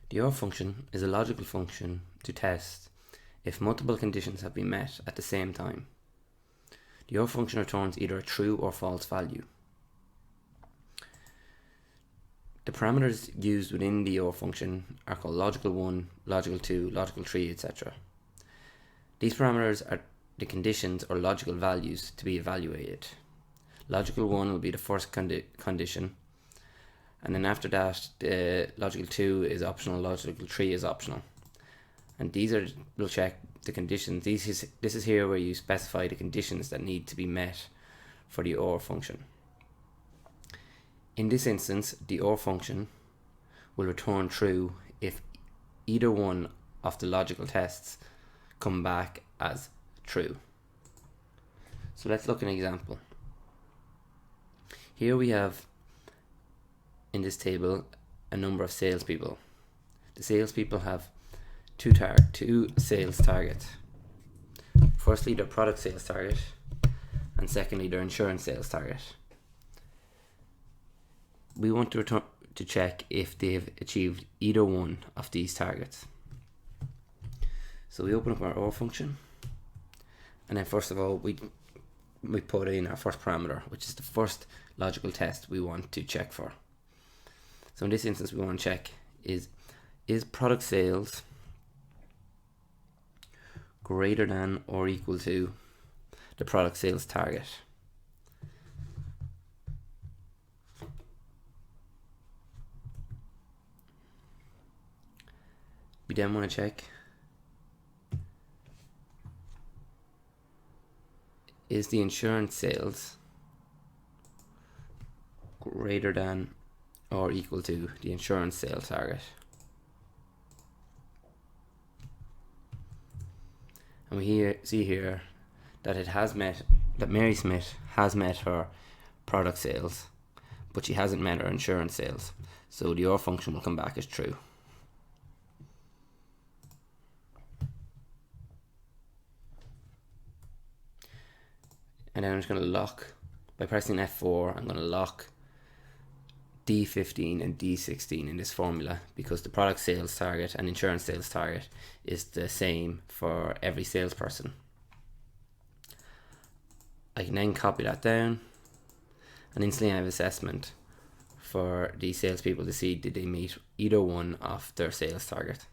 The OR function is a logical function to test if multiple conditions have been met at the same time. The OR function returns either a true or false value. The parameters used within the OR function are called logical 1, logical 2, logical 3, etc. These parameters are the conditions or logical values to be evaluated. Logical 1 will be the first condition, and then after that the logical 2 is optional, logical 3 is optional, and we'll check the conditions. This is here where you specify the conditions that need to be met for the OR function. In this instance, the OR function will return true if either one of the logical tests come back as true. So let's look at an example. Here we have in this table a number of salespeople. The salespeople have two sales targets. Firstly, their product sales target, and secondly, their insurance sales target. We want to check if they've achieved either one of these targets. So we open up our OR function, and then first of all we put in our first parameter, which is the first logical test we want to check for. So in this instance we want to check is product sales greater than or equal to the product sales target. We then want to check is the insurance sales greater than or equal to the insurance sales target. And we see here that Mary Smith has met her product sales, but she hasn't met her insurance sales. So the OR function will come back as true. And then I'm just going to lock, by pressing F4, I'm going to lock D15 and D16 in this formula, because the product sales target and insurance sales target is the same for every salesperson. I can then copy that down and instantly have assessment for these salespeople to see did they meet either one of their sales target.